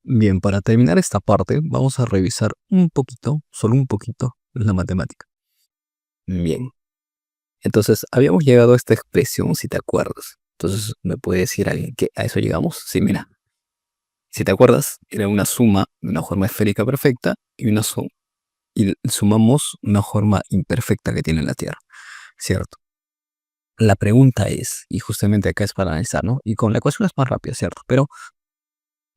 Bien, para terminar esta parte, vamos a revisar un poquito, solo un poquito, la matemática. Bien, entonces habíamos llegado a esta expresión, si te acuerdas. Entonces, ¿me puede decir alguien que a eso llegamos? Sí, mira, si te acuerdas, era una suma de una forma esférica perfecta y sumamos una forma imperfecta que tiene la Tierra, ¿cierto? La pregunta es, y justamente acá es para analizar, ¿no? Y con la ecuación es más rápida, ¿cierto? Pero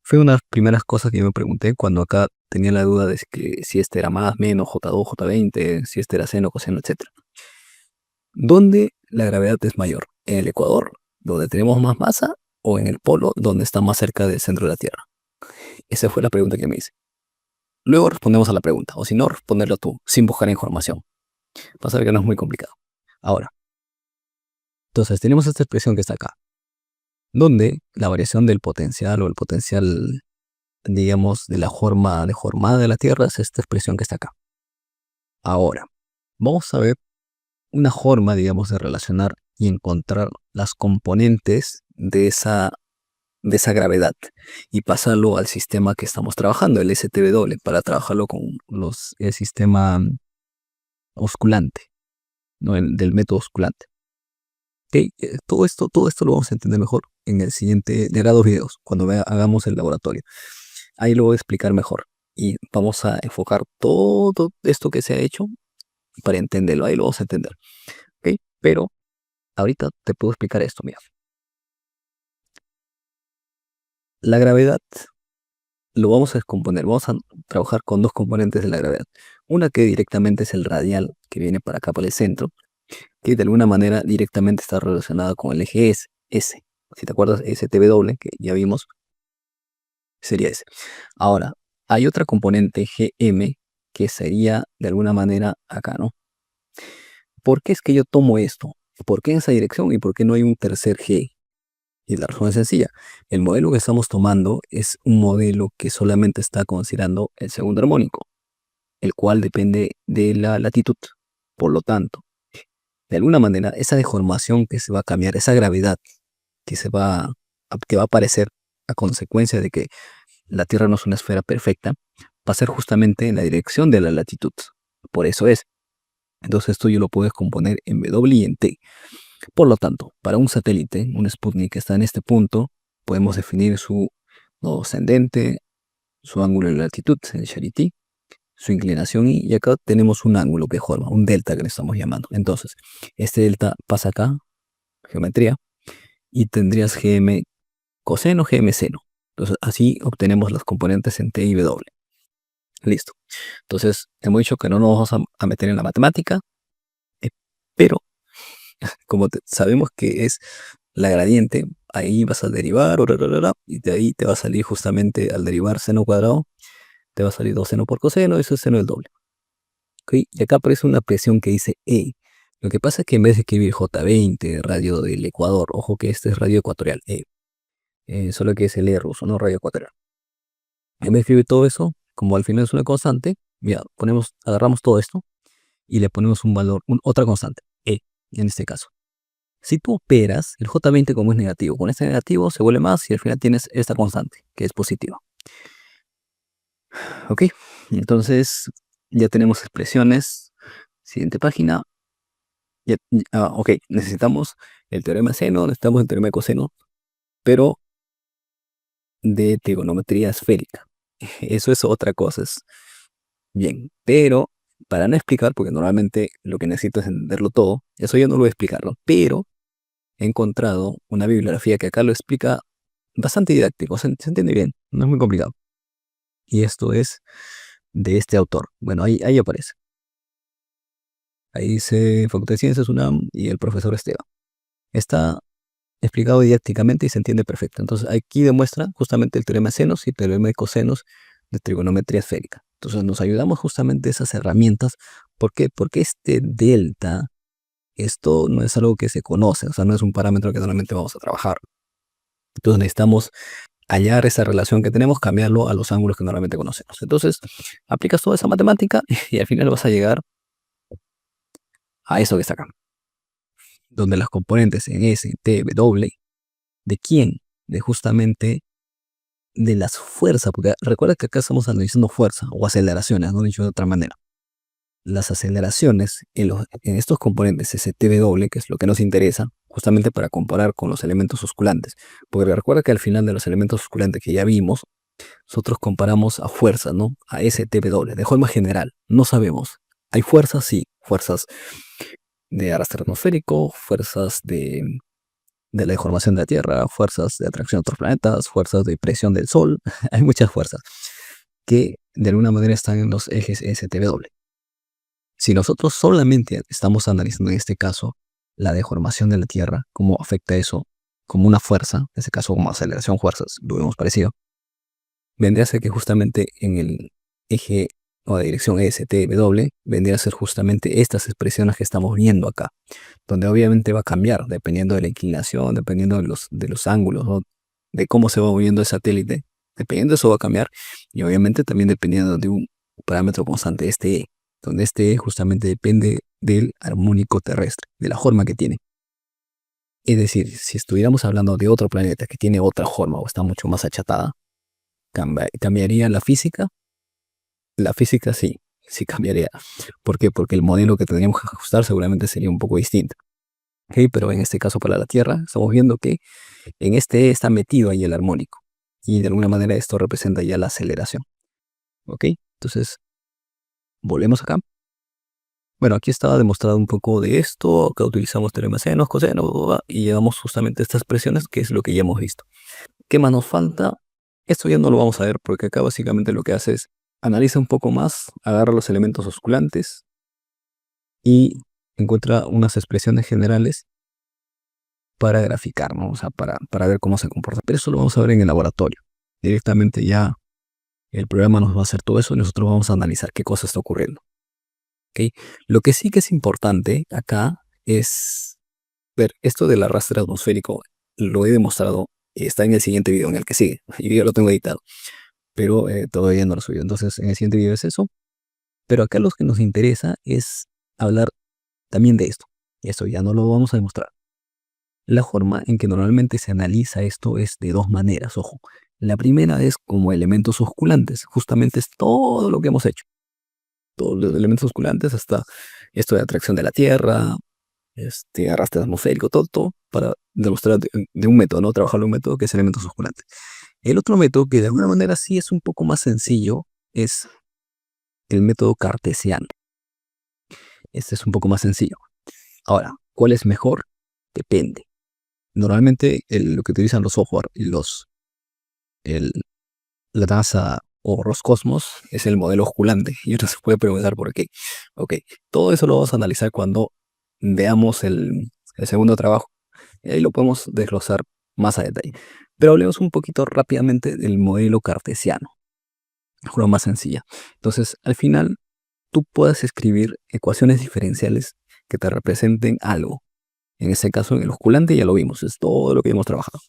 fue una de las primeras cosas que yo me pregunté cuando acá tenía la duda de que si este era más, menos, J2, J20, si este era seno, coseno, etcétera. ¿Dónde la gravedad es mayor? ¿En el ecuador, donde tenemos más masa, o en el polo, donde está más cerca del centro de la Tierra? Esa fue la pregunta que me hice. Luego respondemos a la pregunta, o si no, responderlo tú, sin buscar información. Vas a ver que no es muy complicado. Ahora, entonces tenemos esta expresión que está acá, donde la variación del potencial o el potencial, digamos, de la forma deformada de la Tierra es esta expresión que está acá. Ahora, vamos a ver una forma, digamos, de relacionar y encontrar las componentes de esa gravedad y pasarlo al sistema que estamos trabajando, el STW, para trabajarlo con el sistema osculante, ¿no? Del método osculante. Ok, todo esto lo vamos a entender mejor en el siguiente, de dos videos, cuando hagamos el laboratorio. Ahí lo voy a explicar mejor y vamos a enfocar todo esto que se ha hecho para entenderlo. Ahí lo vamos a entender. ¿Ok? Pero ahorita te puedo explicar esto, mira. La gravedad lo vamos a descomponer. Vamos a trabajar con dos componentes de la gravedad. Una que directamente es el radial, que viene para acá, por el centro, que de alguna manera directamente está relacionada con el eje S. Si te acuerdas, STW, que ya vimos, sería ese. Ahora, hay otra componente GM, que sería de alguna manera acá, ¿no? ¿Por qué es que yo tomo esto? ¿Por qué en esa dirección y por qué no hay un tercer G? Y la razón es sencilla. El modelo que estamos tomando es un modelo que solamente está considerando el segundo armónico, el cual depende de la latitud. Por lo tanto, de alguna manera, esa deformación que se va a cambiar, esa gravedad que va a aparecer a consecuencia de que la Tierra no es una esfera perfecta, va a ser justamente en la dirección de la latitud. Por eso es. Entonces esto yo lo puedo descomponer en W y en T. Por lo tanto, para un satélite, un Sputnik que está en este punto, podemos definir su nodo ascendente, su ángulo de latitud, el Charity, su inclinación y acá tenemos un ángulo que forma, un delta que le estamos llamando. Entonces, este delta pasa acá, geometría, y tendrías GM coseno, GM seno. Entonces, así obtenemos las componentes en T y W. Listo. Entonces, hemos dicho que no nos vamos a meter en la matemática, pero como sabemos que es la gradiente, ahí vas a derivar, y de ahí te va a salir justamente al derivar seno cuadrado, te va a salir 2 seno por coseno, eso es seno del doble. ¿Ok? Y acá aparece una presión que dice E. Lo que pasa es que en vez de escribir J20, radio del Ecuador, ojo que este es radio ecuatorial, solo que es el E ruso, no radio ecuatorial. En vez de escribir todo eso, como al final es una constante, mira, agarramos todo esto y le ponemos un valor, otra constante, E, en este caso. Si tú operas, el J20 como es negativo, con este negativo se vuelve más y al final tienes esta constante, que es positiva. ¿Ok? Entonces ya tenemos expresiones. Siguiente página. Ok, necesitamos el teorema de seno, necesitamos el teorema de coseno, pero de trigonometría esférica. Eso es otra cosa. Bien, pero para no explicar, porque normalmente lo que necesito es entenderlo todo, eso yo no lo voy a explicarlo, pero he encontrado una bibliografía que acá lo explica bastante didáctico, se entiende bien, no es muy complicado. Y esto es de este autor. Bueno, ahí aparece. Ahí dice Facultad de Ciencias, UNAM y el profesor Esteban. Está explicado didácticamente y se entiende perfecto. Entonces aquí demuestra justamente el teorema de senos y el teorema de cosenos de trigonometría esférica. Entonces nos ayudamos justamente esas herramientas. ¿Por qué? Porque este delta, esto no es algo que se conoce, o sea, no es un parámetro que normalmente vamos a trabajar. Entonces necesitamos hallar esa relación que tenemos, cambiarlo a los ángulos que normalmente conocemos. Entonces, aplicas toda esa matemática y al final vas a llegar a eso que está acá, donde las componentes en S, T, W, ¿de quién? De justamente de las fuerzas, porque recuerda que acá estamos analizando fuerza o aceleraciones, no dicho de otra manera. Las aceleraciones en estos componentes STW, que es lo que nos interesa, justamente para comparar con los elementos osculantes. Porque recuerda que al final de los elementos osculantes que ya vimos, nosotros comparamos a fuerzas, ¿no? A STW, de forma general. No sabemos. Hay fuerzas, sí, fuerzas de arrastre atmosférico, fuerzas de la deformación de la Tierra, fuerzas de atracción a otros planetas, fuerzas de presión del Sol. Hay muchas fuerzas que de alguna manera están en los ejes STW. Si nosotros solamente estamos analizando en este caso la deformación de la Tierra, cómo afecta eso como una fuerza, en este caso como aceleración fuerzas, lo vemos parecido, vendría a ser que justamente en el eje o la dirección STW vendría a ser justamente estas expresiones que estamos viendo acá, donde obviamente va a cambiar dependiendo de la inclinación, dependiendo de los ángulos, ¿no? De cómo se va moviendo el satélite, dependiendo de eso va a cambiar, y obviamente también dependiendo de un parámetro constante, este E, donde este E justamente depende del armónico terrestre, de la forma que tiene. Es decir, si estuviéramos hablando de otro planeta que tiene otra forma o está mucho más achatada, ¿cambiaría la física? La física sí, sí cambiaría. ¿Por qué? Porque el modelo que tendríamos que ajustar seguramente sería un poco distinto. ¿Ok? Pero en este caso para la Tierra, estamos viendo que en este E está metido ahí el armónico. Y de alguna manera esto representa ya la aceleración. ¿Ok? Entonces, volvemos acá. Bueno, aquí estaba demostrado un poco de esto. Acá utilizamos teoremas senos, cosenos, bla, bla, bla, y llevamos justamente estas expresiones, que es lo que ya hemos visto. ¿Qué más nos falta? Esto ya no lo vamos a ver porque acá básicamente lo que hace es analiza un poco más, agarra los elementos osculantes y encuentra unas expresiones generales para graficar, ¿no? O sea, para ver cómo se comporta. Pero eso lo vamos a ver en el laboratorio. Directamente ya el programa nos va a hacer todo eso y nosotros vamos a analizar qué cosa está ocurriendo. ¿Ok? Lo que sí que es importante acá es ver esto del arrastre atmosférico. Lo he demostrado. Está en el siguiente video, en el que sigue. Y yo lo tengo editado, pero todavía no lo subí. Entonces, en el siguiente video es eso. Pero acá lo que nos interesa es hablar también de esto. Y eso ya no lo vamos a demostrar. La forma en que normalmente se analiza esto es de dos maneras, ojo. La primera es como elementos osculantes. Justamente es todo lo que hemos hecho. Todos los elementos osculantes, hasta esto de atracción de la Tierra, arrastre atmosférico, todo para demostrar de un método, ¿no? Trabajar un método que es elementos osculantes. El otro método, que de alguna manera sí es un poco más sencillo, es el método cartesiano. Este es un poco más sencillo. Ahora, ¿cuál es mejor? Depende. Normalmente lo que utilizan los software y el, la NASA o Roscosmos es el modelo osculante. Y uno se puede preguntar por qué. Ok, todo eso lo vamos a analizar cuando veamos el segundo trabajo. Y ahí lo podemos desglosar más a detalle. Pero hablemos un poquito rápidamente del modelo cartesiano. La forma más sencilla. Entonces, al final, tú puedes escribir ecuaciones diferenciales que te representen algo. En este caso, en el osculante ya lo vimos, es todo lo que hemos trabajado.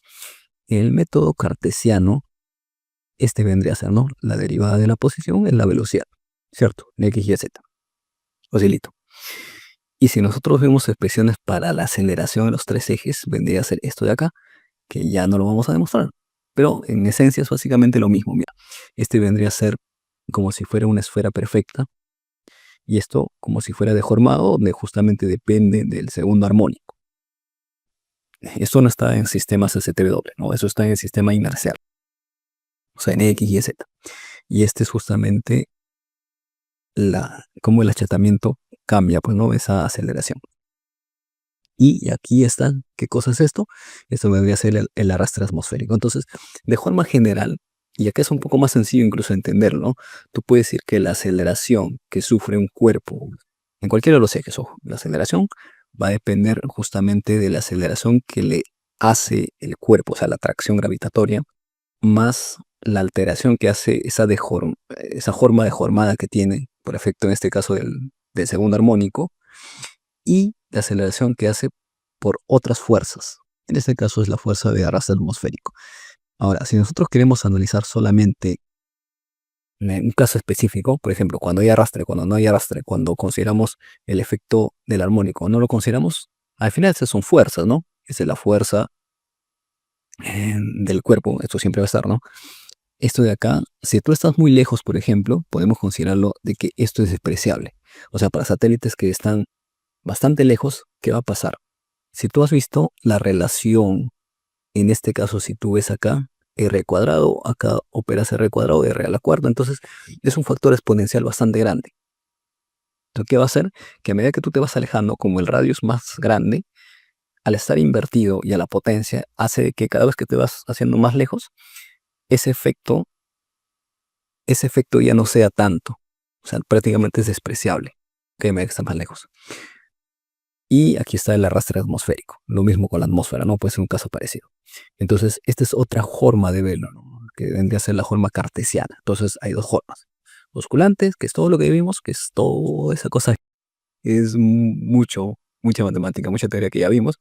En el método cartesiano, este vendría a ser, ¿no? La derivada de la posición es la velocidad, ¿cierto? En X, Y, Z. Facilito. Y si nosotros vemos expresiones para la aceleración de los tres ejes, vendría a ser esto de acá, que ya no lo vamos a demostrar. Pero en esencia es básicamente lo mismo. Mira, este vendría a ser como si fuera una esfera perfecta. Y esto como si fuera deformado, donde justamente depende del segundo armónico. Esto no está en sistemas STW, ¿no? Eso está en el sistema inercial. O sea, en X y Z. Y este es justamente cómo el achatamiento cambia, pues, ¿no? Esa aceleración. Y aquí está, ¿qué cosa es esto? Esto vendría a ser el arrastre atmosférico. Entonces, de forma general, y acá es un poco más sencillo incluso entenderlo, ¿no? Tú puedes decir que la aceleración que sufre un cuerpo, en cualquiera de los ejes, ojo, la aceleración va a depender justamente de la aceleración que le hace el cuerpo, o sea, la atracción gravitatoria, más la alteración que hace esa forma deformada que tiene, por efecto en este caso del segundo armónico, y la aceleración que hace por otras fuerzas. En este caso es la fuerza de arrastre atmosférico. Ahora, si nosotros queremos analizar solamente un caso específico, por ejemplo, cuando hay arrastre, cuando no hay arrastre, cuando consideramos el efecto del armónico, no lo consideramos, al final esas son fuerzas, ¿no? Esa es la fuerza del cuerpo, esto siempre va a estar, ¿no? esto de acá, si tú estás muy lejos, por ejemplo, podemos considerarlo de que esto es despreciable. O sea, para satélites que están bastante lejos, ¿qué va a pasar? Si tú has visto la relación, en este caso, si tú ves acá, r cuadrado, acá operas r cuadrado, r a la cuarta, entonces es un factor exponencial bastante grande. Entonces, ¿qué va a hacer? Que a medida que tú te vas alejando, como el radio es más grande, al estar invertido y a la potencia, hace que cada vez que te vas haciendo más lejos, ese efecto ya no sea tanto. O sea, prácticamente es despreciable que a medida que está más lejos. Y aquí está el arrastre atmosférico. Lo mismo con la atmósfera, ¿no? Puede ser un caso parecido. Entonces, esta es otra forma de verlo, ¿no? Que vendría a ser la forma cartesiana. Entonces, hay dos formas. Osculantes, que es todo lo que vimos, que es toda esa cosa, es mucha matemática, mucha teoría que ya vimos.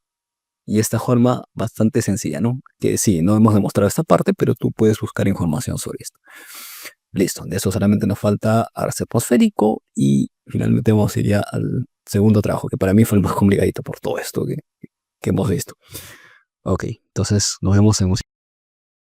Y esta forma bastante sencilla, ¿no? Que sí, no hemos demostrado esta parte, pero tú puedes buscar información sobre esto. Listo, de eso solamente nos falta arrastre atmosférico y finalmente vamos a ir ya al segundo trabajo, que para mí fue el más complicadito por todo esto que hemos visto. Ok, entonces nos vemos en un